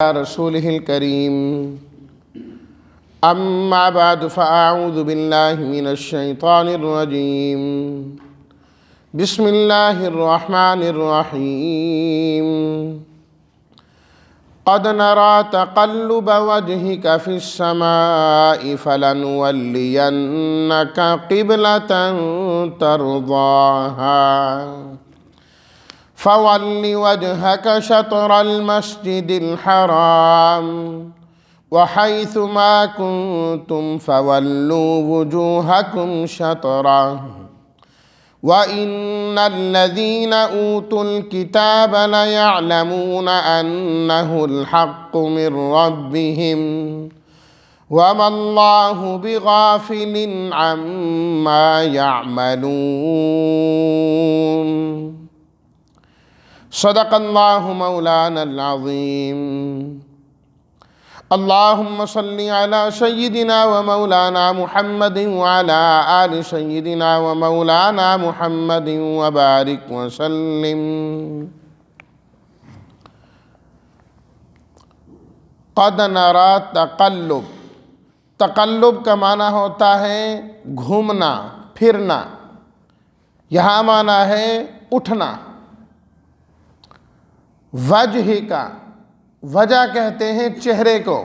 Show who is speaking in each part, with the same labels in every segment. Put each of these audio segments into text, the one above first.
Speaker 1: رسوله الكريم أما بعد فأعوذ بالله من الشيطان الرجيم بسم الله الرحمن الرحيم قد نرى تقلب وجهك في السماء فلنولينك قبلة ترضاها فول وجهك شطر المسجد الحرام وحيث ما كنتم فولوا وجوهكم شطره وإن الذين أوتوا الكتاب ليعلمون أنه الحق من ربهم وما الله بغافل عما يعملون صدق الله مولانا العظيم اللهم صل على سيدنا ومولانا محمد وعلى آل سيدنا ومولانا محمد وبارك وسلم قد نرى تقلب کا معنی ہوتا ہے گھومنا پھرنا، یہاں معنی ہے اٹھنا۔ وجہ کا وجہ کہتے ہیں چہرے کو۔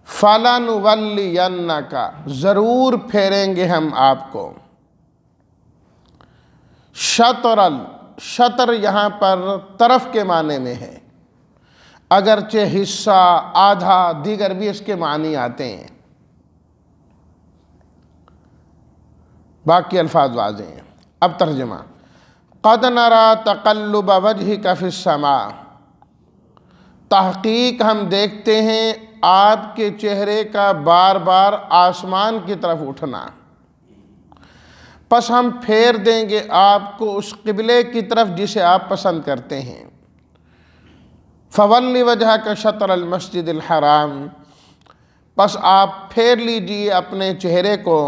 Speaker 1: فَلَنُوَلِّيَنَّكَ ضرور پھیریں گے ہم آپ کو۔ شطر یہاں پر طرف کے معنی میں ہے، اگرچہ حصہ، آدھا، دیگر بھی اس کے معنی آتے ہیں، باقی الفاظ واضح ہیں۔ اب ترجمہ: قد نرى تقلب وجهك في السماء، تحقیق ہم دیکھتے ہیں آپ کے چہرے کا بار بار آسمان کی طرف اٹھنا، پس ہم پھیر دیں گے آپ کو اس قبلے کی طرف جسے آپ پسند کرتے ہیں۔ فَوَلِّ وَجْهَكَ شَطْرَ الْمَسْجِدِ الْحَرَامِ، پس آپ پھیر لیجئے اپنے چہرے کو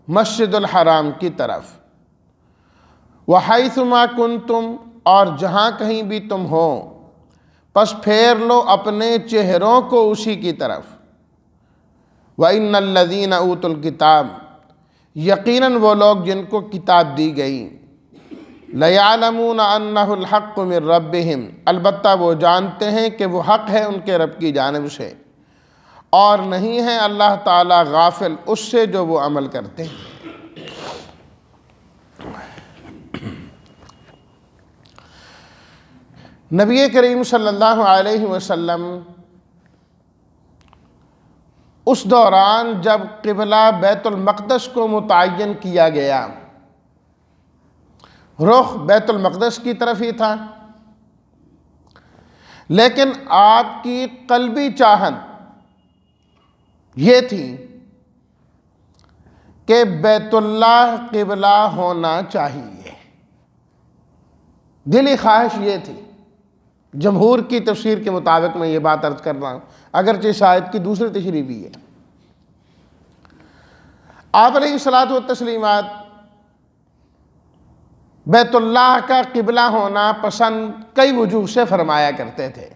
Speaker 1: مسجد الحرام کی طرف۔ وَحَيْثُ مَا كُنْتُمْ، اور جہاں کہیں بھی تم ہو پس پھیر لو اپنے چہروں کو اسی کی طرف۔ وَإِنَّ الَّذِينَ أُوتُوا الْكِتَابَ، یقیناً وہ لوگ جن کو کتاب دی گئی، لَيَعْلَمُونَ أَنَّهُ الْحَقُّ مِنْ رَبِّهِمْ، البتہ وہ جانتے ہیں کہ وہ حق ہے ان کے رب کی جانب سے، اور نہیں ہے اللہ تعالیٰ غافل اس سے جو وہ عمل کرتے ہیں۔ نبی کریم صلی اللہ علیہ وسلم اس دوران جب قبلہ بیت المقدس کو متعین کیا گیا، رخ بیت المقدس کی طرف ہی تھا، لیکن آپ کی قلبی چاہت یہ تھی کہ بیت اللہ قبلہ ہونا چاہیے، دلی خواہش یہ تھی۔ جمہور کی تفسیر کے مطابق میں یہ بات عرض کر رہا ہوں، اگرچہ اس آیت کی دوسری تشریح بھی ہے۔ آپ علیہ الصلاۃ والتسلیمات بیت اللہ کا قبلہ ہونا پسند کئی وجوہ سے فرمایا کرتے تھے۔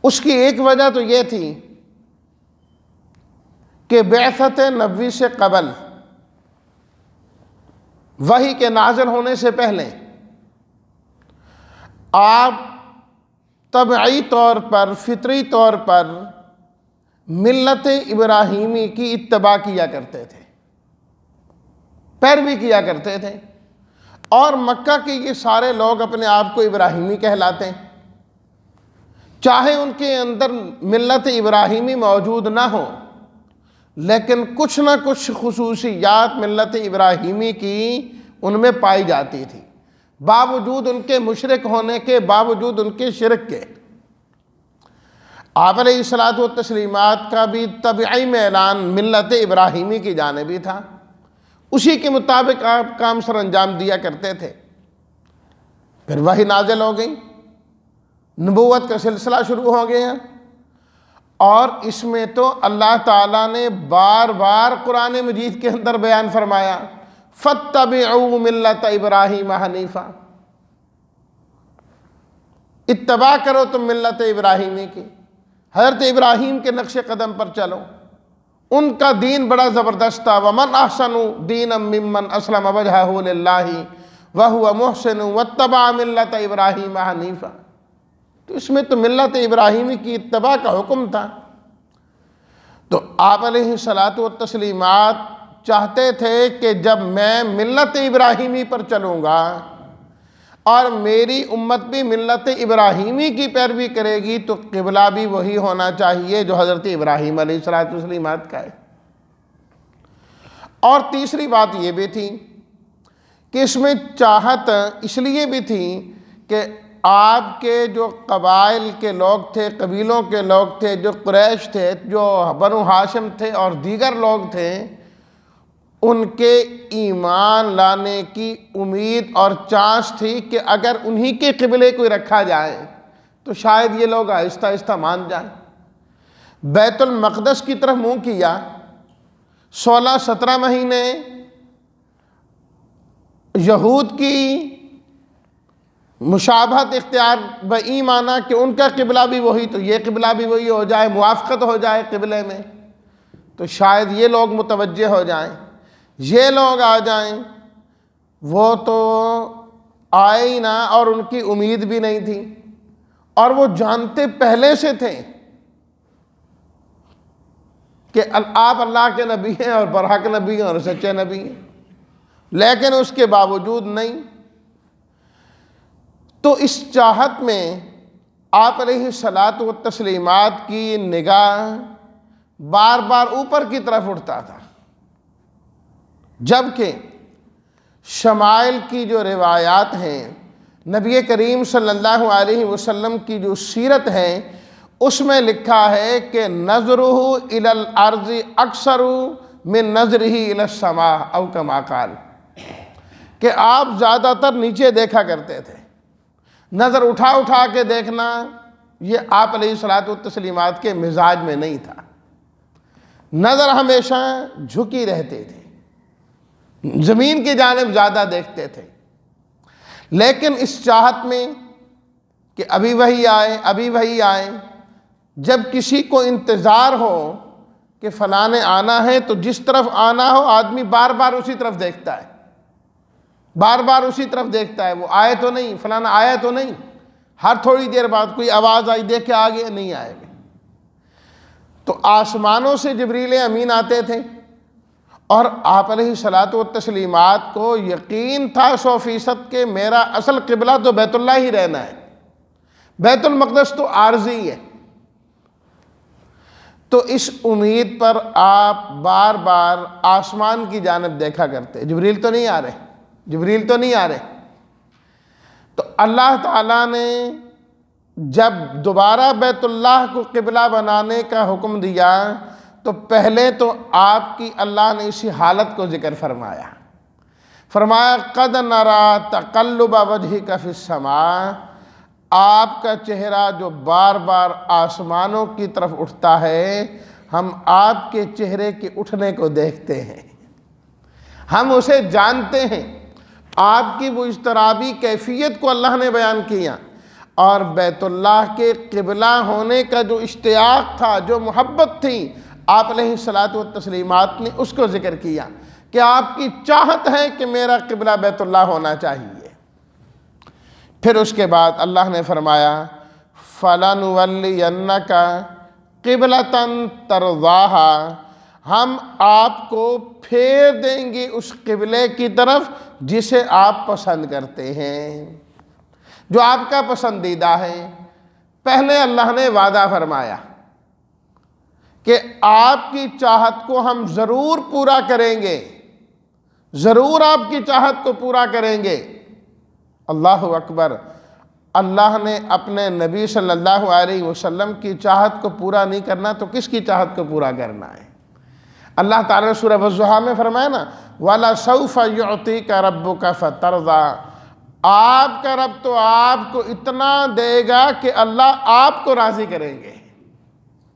Speaker 1: اس کی ایک وجہ تو یہ تھی کہ بعثت نبوی سے قبل، وحی کے نازل ہونے سے پہلے، آپ طبعی طور پر، فطری طور پر ملت ابراہیمی کی اتباع کیا کرتے تھے، پیروی کیا کرتے تھے، اور مکہ کے یہ سارے لوگ اپنے آپ کو ابراہیمی کہلاتے ہیں، چاہے ان کے اندر ملت ابراہیمی موجود نہ ہو، لیکن کچھ نہ کچھ خصوصیات ملت ابراہیمی کی ان میں پائی جاتی تھی، باوجود ان کے مشرک ہونے کے، باوجود ان کے شرک کے۔ آپ علیہ الصلاۃ والتسلیمات کا بھی طبعی میلان ملت ابراہیمی کی جانب ہی تھا، اسی کے مطابق آپ کام سر انجام دیا کرتے تھے۔ پھر وحی نازل ہو گئی، نبوت کا سلسلہ شروع ہو گیا، اور اس میں تو اللہ تعالیٰ نے بار بار قرآن مجید کے اندر بیان فرمایا، فَاتَّبِعُوا مِلَّةَ إِبْرَاهِيمَ حَنِيفًا، اتباع کرو تم ملت ابراہیمی کی، حضرت ابراہیم کے نقش قدم پر چلو، ان کا دین بڑا زبردست تھا۔ وَمَنْ أَحْسَنُ دِينًا مِّمَّنْ أَسْلَمَ وَجْهَهُ لِلَّهِ وَهُوَ مُحْسِنٌ وَاتَّبَعَ مِلَّةَ إِبْرَاهِيمَ حَنِيفًا۔ تو اس میں تو ملت ابراہیمی کی اتباع کا حکم تھا۔ تو آپ علیہ الصلاۃ والتسلیمات چاہتے تھے کہ جب میں ملت ابراہیمی پر چلوں گا اور میری امت بھی ملت ابراہیمی کی پیروی کرے گی تو قبلہ بھی وہی ہونا چاہیے جو حضرت ابراہیم علیہ الصلاۃ والتسلیمات کا ہے۔ اور تیسری بات یہ بھی تھی کہ اس میں چاہت اس لیے بھی تھی کہ آپ کے جو قبائل کے لوگ تھے، قبیلوں کے لوگ تھے، جو قریش تھے، جو بنو ہاشم تھے اور دیگر لوگ تھے، ان کے ایمان لانے کی امید اور چانس تھی کہ اگر انہی کے قبلے کوئی رکھا جائے تو شاید یہ لوگ آہستہ آہستہ مان جائیں۔ بیت المقدس کی طرف منہ کیا، 16-17 مہینے یہود کی مشابہت اختیار بئی مانا کہ ان کا قبلہ بھی وہی تو یہ قبلہ بھی وہی ہو جائے، موافقت ہو جائے قبلے میں، تو شاید یہ لوگ متوجہ ہو جائیں، یہ لوگ آ جائیں۔ وہ تو آئے ہی نہ، اور ان کی امید بھی نہیں تھی، اور وہ جانتے پہلے سے تھے کہ آپ اللہ کے نبی ہیں اور برحق نبی ہیں اور سچے نبی ہیں، لیکن اس کے باوجود نہیں۔ تو اس چاہت میں آپ علیہ الصلاۃ والتسلیمات کی نگاہ بار بار اوپر کی طرف اٹھتا تھا، جبکہ شمائل کی جو روایات ہیں، نبی کریم صلی اللہ علیہ وسلم کی جو سیرت ہے، اس میں لکھا ہے کہ نظرہ الی الارض اکثر من نظرہ الی السماء او کما قال، کہ آپ زیادہ تر نیچے دیکھا کرتے تھے، نظر اٹھا اٹھا کے دیکھنا یہ آپ علیہ الصلاۃ والتسلیمات کے مزاج میں نہیں تھا، نظر ہمیشہ جھکی رہتے تھے، زمین کی جانب زیادہ دیکھتے تھے۔ لیکن اس چاہت میں کہ ابھی وہی آئے، ابھی وہی آئے، جب کسی کو انتظار ہو کہ فلاں نے آنا ہے تو جس طرف آنا ہو آدمی بار بار اسی طرف دیکھتا ہے، بار بار اسی طرف دیکھتا ہے، وہ آئے تو نہیں، فلانا آیا تو نہیں، ہر تھوڑی دیر بعد کوئی آواز آئی، دیکھ کے آگے نہیں آئے گا۔ تو آسمانوں سے جبریل امین آتے تھے، اور آپ علیہ الصلاۃ والتسلیمات کو یقین تھا 100% کہ میرا اصل قبلہ تو بیت اللہ ہی رہنا ہے، بیت المقدس تو عارضی ہے۔ تو اس امید پر آپ بار بار آسمان کی جانب دیکھا کرتے، جبریل تو نہیں آ رہے، جبریل تو نہیں آ رہے۔ تو اللہ تعالیٰ نے جب دوبارہ بیت اللہ کو قبلہ بنانے کا حکم دیا تو پہلے تو آپ کی اللہ نے اسی حالت کو ذکر فرمایا، فرمایا قد نرا تقلب وجہک فی السماء، آپ کا چہرہ جو بار بار آسمانوں کی طرف اٹھتا ہے، ہم آپ کے چہرے کے اٹھنے کو دیکھتے ہیں، ہم اسے جانتے ہیں۔ آپ کی وہ اضطرابی کیفیت کو اللہ نے بیان کیا، اور بیت اللہ کے قبلہ ہونے کا جو اشتیاق تھا، جو محبت تھی، آپ علیہ الصلاۃ والتسلیمات نے اس کو ذکر کیا کہ آپ کی چاہت ہے کہ میرا قبلہ بیت اللہ ہونا چاہیے۔ پھر اس کے بعد اللہ نے فرمایا فَلَنُوَلِّيَنَّكَ قِبْلَةً تَرْضَاهَا، ہم آپ کو پھیر دیں گے اس قبلے کی طرف جسے آپ پسند کرتے ہیں، جو آپ کا پسندیدہ ہے۔ پہلے اللہ نے وعدہ فرمایا کہ آپ کی چاہت کو ہم ضرور پورا کریں گے، ضرور آپ کی چاہت کو پورا کریں گے۔ اللہ اکبر، اللہ نے اپنے نبی صلی اللہ علیہ وسلم کی چاہت کو پورا نہیں کرنا تو کس کی چاہت کو پورا کرنا ہے؟ اللہ تعالیٰ نے سورہ والضحیٰ میں فرمایا نا وَلَسَوْفَ يُعْطِيكَ رَبُّكَ فَتَرْضَىٰ، آپ کا رب تو آپ کو اتنا دے گا کہ اللہ آپ کو راضی کریں گے۔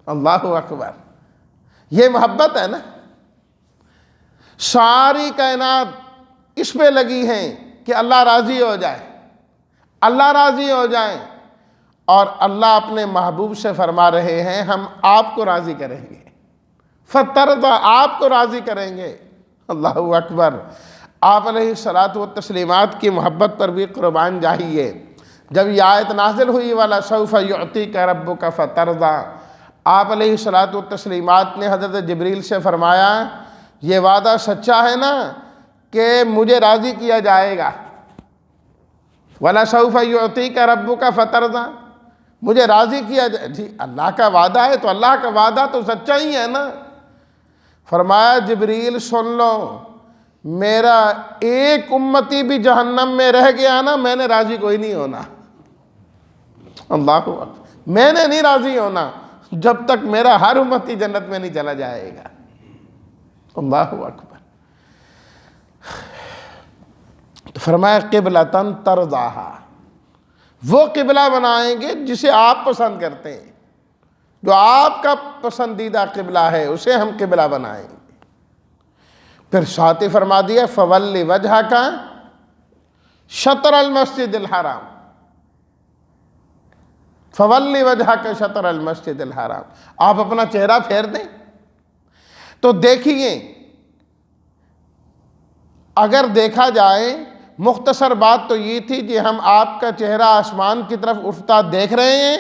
Speaker 1: اللہ اکبر، یہ محبت ہے نا، ساری کائنات اس پہ لگی ہیں کہ اللہ راضی ہو جائے، اللہ راضی ہو جائے، اور اللہ اپنے محبوب سے فرما رہے ہیں ہم آپ کو راضی کریں گے، فترضا، آپ کو راضی کریں گے۔ اللہ اکبر۔ آپ علیہ الصلاۃ والتسلیمات کی محبت پر بھی قربان جائیے۔ جب یہ آیت نازل ہوئی وَلَسَوْفَ يُعْطِيكَ رَبُّكَ فَتَرْضَىٰ، آپ علیہ الصلاۃ والتسلیمات نے حضرت جبریل سے فرمایا یہ وعدہ سچا ہے نا کہ مجھے راضی کیا جائے گا؟ وَلَسَوْفَ يُعْطِيكَ رَبُّكَ فَتَرْضَىٰ، مجھے راضی کیا جائے۔ جی اللہ کا وعدہ ہے تو اللہ کا وعدہ تو سچا ہی ہے نا۔ فرمایا جبریل سن لو، میرا ایک امتی بھی جہنم میں رہ گیا نا، میں نے راضی کوئی نہیں ہونا۔ اللہ اکبر، میں نے نہیں راضی ہونا جب تک میرا ہر امتی جنت میں نہیں چلا جائے گا۔ اللہ اکبر۔ تو فرمایا قبلۃً ترضاھا، وہ قبلہ بنائیں گے جسے آپ پسند کرتے ہیں، جو آپ کا پسندیدہ قبلہ ہے اسے ہم قبلہ بنائیں گے۔ پھر ساتھ ہی فرما دیا فَوَلِّ وَجْهَكَ شَطْرَ الْمَسْجِدِ الْحَرَامِ، فَوَلِّ وَجْهَكَ شَطْرَ الْمَسْجِدِ الْحَرَامِ، آپ اپنا چہرہ پھیر دیں۔ تو دیکھیے اگر دیکھا جائے مختصر بات تو یہ تھی کہ ہم آپ کا چہرہ آسمان کی طرف اٹھتا دیکھ رہے ہیں،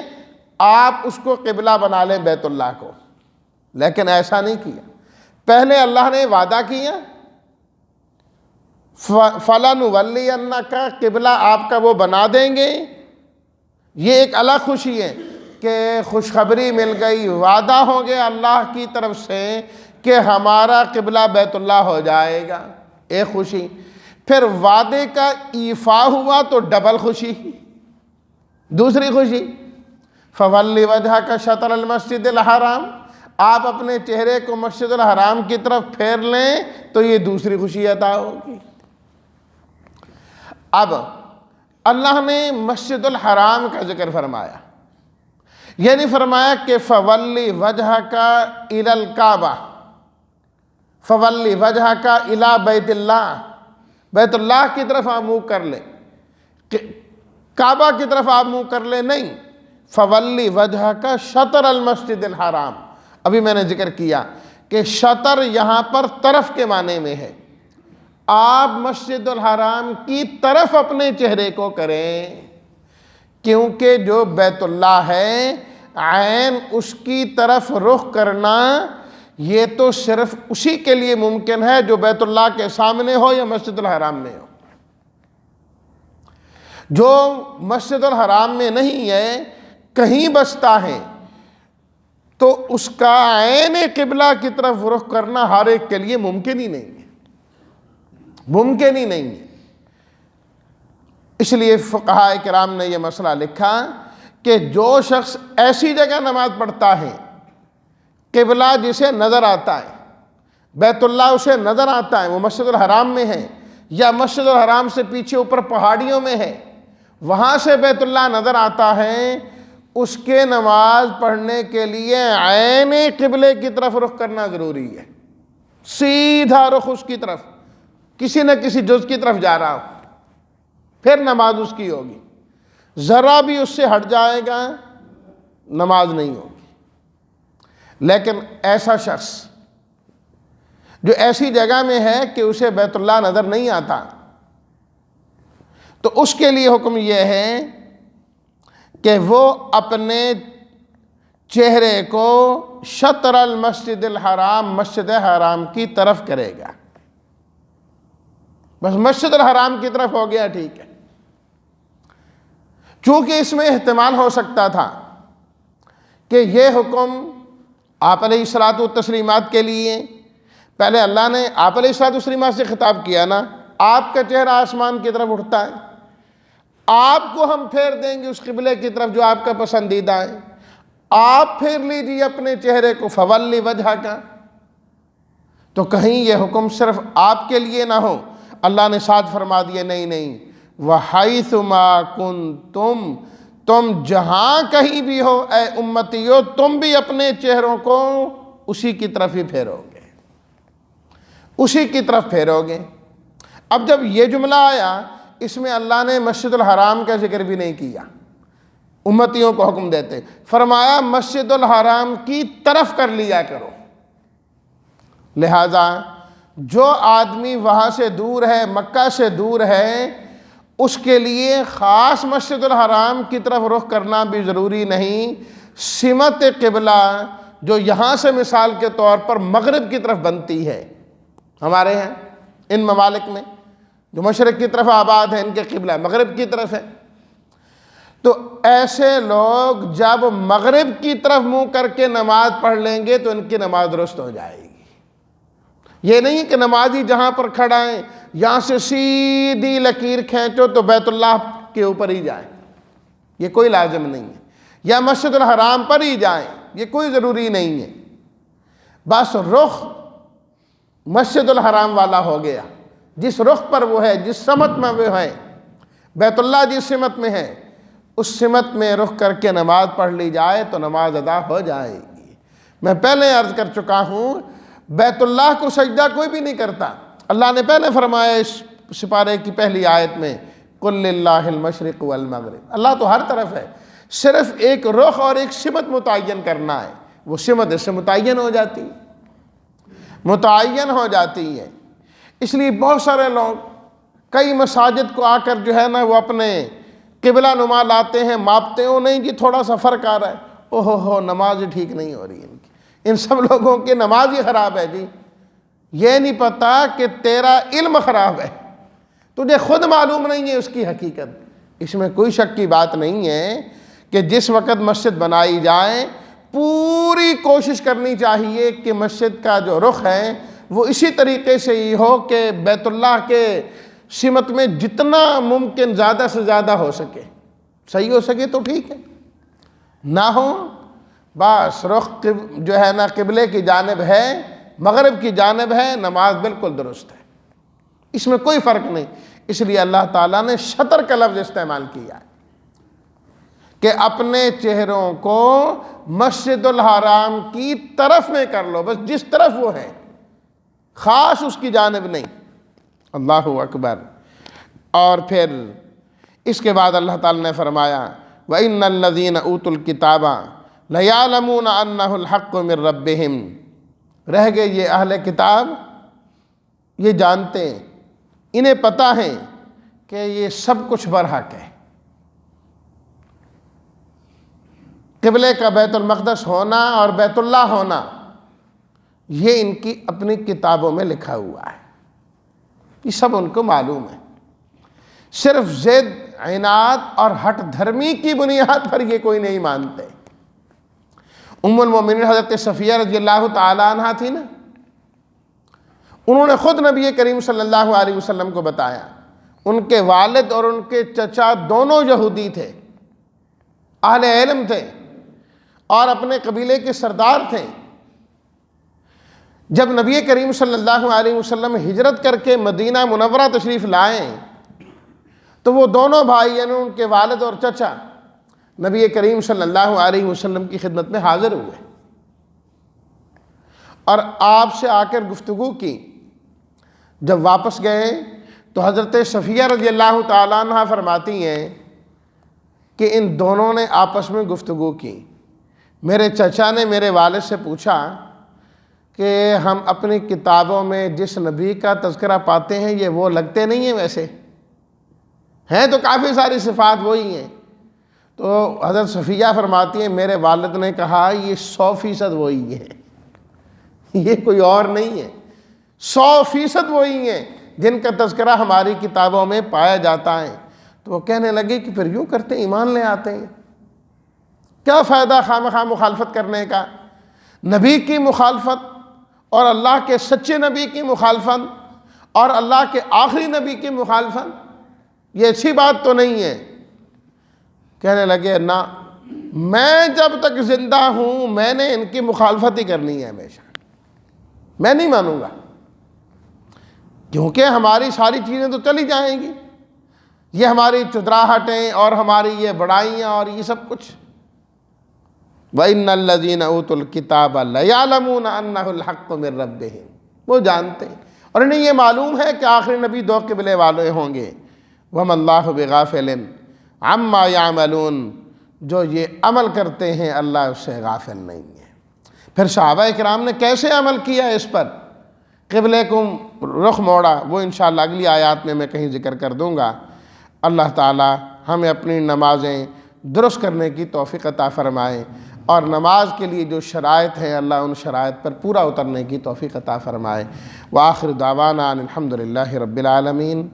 Speaker 1: آپ اس کو قبلہ بنا لیں بیت اللہ کو، لیکن ایسا نہیں کیا۔ پہلے اللہ نے وعدہ کیا فَلَنُوَلِّيَنَّكَ، قبلہ آپ کا وہ بنا دیں گے۔ یہ ایک الگ خوشی ہے کہ خوشخبری مل گئی، وعدہ ہو گیا اللہ کی طرف سے کہ ہمارا قبلہ بیت اللہ ہو جائے گا، ایک خوشی۔ پھر وعدے کا ایفا ہوا تو ڈبل خوشی، دوسری خوشی فَوَلِّ وَجْهَكَ شَطْرَ الْمَسْجِدِ الْحَرَامِ، آپ اپنے چہرے کو مسجد الحرام کی طرف پھیر لیں تو یہ دوسری خوشی عطا ہوگی۔ اب اللہ نے مسجد الحرام کا ذکر فرمایا، یہ نہیں فرمایا کہ فَوَلِّ وَجْهَكَ إِلَى الْكَعْبَةِ، فَوَلِّ وَجْهَكَ إِلَى بَيْتِ اللَّهِ، بیت اللہ کی طرف آپ منہ کر لیں، کعبہ کی طرف آپ منہ کر لیں، نہیں، فَوَلِّ وَجْهَكَ شَطْرَ الْمَسْجِدِ الْحَرَامِ۔ ابھی میں نے ذکر کیا کہ شطر یہاں پر طرف کے معنی میں ہے، آپ مسجد الحرام کی طرف اپنے چہرے کو کریں، کیونکہ جو بیت اللہ ہے عین اس کی طرف رخ کرنا یہ تو صرف اسی کے لیے ممکن ہے جو بیت اللہ کے سامنے ہو یا مسجد الحرام میں ہو۔ جو مسجد الحرام میں نہیں ہے، کہیں بستا ہے، تو اس کا عین قبلہ کی طرف رخ کرنا ہر ایک کے لیے ممکن ہی نہیں ہے، ممکن ہی نہیں ہے۔ اس لیے فقہاء کرام نے یہ مسئلہ لکھا کہ جو شخص ایسی جگہ نماز پڑھتا ہے قبلہ جسے نظر آتا ہے، بیت اللہ اسے نظر آتا ہے، وہ مسجد الحرام میں ہے یا مسجد الحرام سے پیچھے اوپر پہاڑیوں میں ہے، وہاں سے بیت اللہ نظر آتا ہے، اس کے نماز پڑھنے کے لیے عین قبلے کی طرف رخ کرنا ضروری ہے، سیدھا رخ اس کی طرف، کسی نہ کسی جز کی طرف جا رہا ہو، پھر نماز اس کی ہوگی۔ ذرا بھی اس سے ہٹ جائے گا نماز نہیں ہوگی۔ لیکن ایسا شخص جو ایسی جگہ میں ہے کہ اسے بیت اللہ نظر نہیں آتا، تو اس کے لیے حکم یہ ہے کہ وہ اپنے چہرے کو شطر المسجد الحرام، مسجد حرام کی طرف کرے گا، بس مسجد الحرام کی طرف ہو گیا ٹھیک ہے۔ چونکہ اس میں احتمال ہو سکتا تھا کہ یہ حکم آپ علیہ الصلاۃ والتسلیمات کے لیے، پہلے اللہ نے آپ علیہ الصلاۃ والتسلیمات سے خطاب کیا نا، آپ کا چہرہ آسمان کی طرف اٹھتا ہے، آپ کو ہم پھیر دیں گے اس قبلے کی طرف جو آپ کا پسندیدہ ہے، آپ پھیر لیجیے اپنے چہرے کو فَوَلِّ وَجْهَكَ۔ تو کہیں یہ حکم صرف آپ کے لیے نہ ہو، اللہ نے ساتھ فرما دیا نہیں نہیں، وَحَيْثُمَا كُنْتُمْ، تم جہاں کہیں بھی ہو اے امتیو، تم بھی اپنے چہروں کو اسی کی طرف ہی پھیرو گے، اسی کی طرف پھیرو گے۔ اب جب یہ جملہ آیا اس میں اللہ نے مسجد الحرام کا ذکر بھی نہیں کیا، امتیوں کو حکم دیتے، فرمایا مسجد الحرام کی طرف کر لیا کرو۔ لہذا جو آدمی وہاں سے دور ہے، مکہ سے دور ہے، اس کے لیے خاص مسجد الحرام کی طرف رخ کرنا بھی ضروری نہیں۔ سمت قبلہ جو یہاں سے مثال کے طور پر مغرب کی طرف بنتی ہے، ہمارے ہیں ان ممالک میں جو مشرق کی طرف آباد ہیں، ان کے قبلہ مغرب کی طرف ہے، تو ایسے لوگ جب مغرب کی طرف منہ کر کے نماز پڑھ لیں گے تو ان کی نماز درست ہو جائے گی۔ یہ نہیں کہ نمازی جہاں پر کھڑا ہے یہاں سے سیدھی لکیر کھینچو تو بیت اللہ کے اوپر ہی جائیں، یہ کوئی لازم نہیں ہے، یا مسجد الحرام پر ہی جائیں، یہ کوئی ضروری نہیں ہے۔ بس رخ مسجد الحرام والا ہو گیا، جس رخ پر وہ ہے، جس سمت میں وہ ہے، بیت اللہ جس سمت میں ہے اس سمت میں رخ کر کے نماز پڑھ لی جائے تو نماز ادا ہو جائے گی۔ میں پہلے عرض کر چکا ہوں، بیت اللہ کو سجدہ کوئی بھی نہیں کرتا۔ اللہ نے پہلے فرمایا اس سپارے کی پہلی آیت میں قُلْ لِلَّهِ الْمَشْرِقُ وَالْمَغْرِبُ، اللہ تو ہر طرف ہے، صرف ایک رخ اور ایک سمت متعین کرنا ہے، وہ سمت اس سے متعین ہو جاتی ہے۔ اس لیے بہت سارے لوگ کئی مساجد کو آ کر جو ہے نا وہ اپنے قبلہ نما لاتے ہیں، ماپتے ہو، نہیں جی تھوڑا سا فرق آ رہا ہے، اوہ نماز ہی ٹھیک نہیں ہو رہی ان کی، ان سب لوگوں کی نماز ہی خراب ہے جی۔ یہ نہیں پتا کہ تیرا علم خراب ہے، تجھے خود معلوم نہیں ہے اس کی حقیقت۔ اس میں کوئی شک کی بات نہیں ہے کہ جس وقت مسجد بنائی جائے پوری کوشش کرنی چاہیے کہ مسجد کا جو رخ ہے وہ اسی طریقے سے ہی ہو کہ بیت اللہ کے سمت میں جتنا ممکن زیادہ سے زیادہ ہو سکے، صحیح ہو سکے تو ٹھیک ہے، نہ ہو بس رخ جو ہے نا قبلے کی جانب ہے، مغرب کی جانب ہے، نماز بالکل درست ہے، اس میں کوئی فرق نہیں۔ اس لیے اللہ تعالیٰ نے شطر کا لفظ استعمال کیا ہے کہ اپنے چہروں کو مسجد الحرام کی طرف میں کر لو، بس جس طرف وہ ہے، خاص اس کی جانب نہیں۔ اللہ اکبر۔ اور پھر اس کے بعد اللہ تعالیٰ نے فرمایا وَإِنَّ الَّذِينَ أُوتُوا الْكِتَابَ لَيَعْلَمُونَ أَنَّهُ الْحَقُّ مِنْ رَبِّهِمْ، رہ گئے یہ اہل کتاب، یہ جانتے ہیں، انہیں پتہ ہے کہ یہ سب کچھ برحق ہے، قبلے کا بیت المقدس ہونا اور بیت اللہ ہونا یہ ان کی اپنی کتابوں میں لکھا ہوا ہے، یہ سب ان کو معلوم ہے، صرف ضد، عناد اور ہٹ دھرمی کی بنیاد پر یہ کوئی نہیں مانتے۔ ام المومنین حضرت صفیہ رضی اللہ تعالی عنہ تھی نا، انہوں نے خود نبی کریم صلی اللہ علیہ وسلم کو بتایا، ان کے والد اور ان کے چچا دونوں یہودی تھے، اہل علم تھے اور اپنے قبیلے کے سردار تھے۔ جب نبی کریم صلی اللہ علیہ وسلم ہجرت کر کے مدینہ منورہ تشریف لائے تو وہ دونوں بھائی یعنی ان کے والد اور چچا نبی کریم صلی اللہ علیہ وسلم کی خدمت میں حاضر ہوئے اور آپ سے آ کر گفتگو کی۔ جب واپس گئے تو حضرت صفیہ رضی اللہ تعالیٰ عنہ فرماتی ہیں کہ ان دونوں نے آپس میں گفتگو کی، میرے چچا نے میرے والد سے پوچھا کہ ہم اپنی کتابوں میں جس نبی کا تذکرہ پاتے ہیں یہ وہ لگتے نہیں ہیں، ویسے ہیں تو کافی ساری صفات وہی ہیں۔ تو حضرت صفیہ فرماتی ہیں میرے والد نے کہا یہ 100% وہی ہے، یہ کوئی اور نہیں ہے، 100% وہی ہیں جن کا تذکرہ ہماری کتابوں میں پایا جاتا ہے۔ تو وہ کہنے لگے کہ پھر یوں کرتے ایمان لے آتے ہیں، کیا فائدہ خواہ مخالفت کرنے کا؟ نبی کی مخالفت اور اللہ کے سچے نبی کی مخالفت اور اللہ کے آخری نبی کی مخالفت یہ اچھی بات تو نہیں ہے۔ کہنے لگے نہ، میں جب تک زندہ ہوں میں نے ان کی مخالفت ہی کرنی ہے ہمیشہ، میں نہیں مانوں گا، کیونکہ ہماری ساری چیزیں تو چلی جائیں گی، یہ ہماری چدراہٹیں اور ہماری یہ بڑائیاں اور یہ سب کچھ۔ وَإِنَّ الَّذِينَ أُوتُوا الْكِتَابَ لَيَعْلَمُونَ أَنَّهُ الْحَقُّ مِنْ رَبِّهِمْ، وہ جانتے ہیں اور انہیں یہ معلوم ہے کہ آخری نبی دو قبلے والے ہوں گے۔ وَمَا اللَّهُ بِغَافِلٍ عَمَّا يَعْمَلُونَ، جو یہ عمل کرتے ہیں اللہ اس سے غافل نہیں ہے۔ پھر صحابہ کرام نے کیسے عمل کیا اس پر، قبلے کو رخ موڑا، وہ انشاءاللہ اگلی آیات میں کہیں ذکر کر دوں گا۔ اللہ تعالی ہمیں اپنی نمازیں درست کرنے کی توفیق عطا فرمائے، اور نماز کے لیے جو شرائط ہیں اللہ ان شرائط پر پورا اترنے کی توفیق عطا فرمائے۔ وآخر دعوانا ان الحمدللہ رب العالمین۔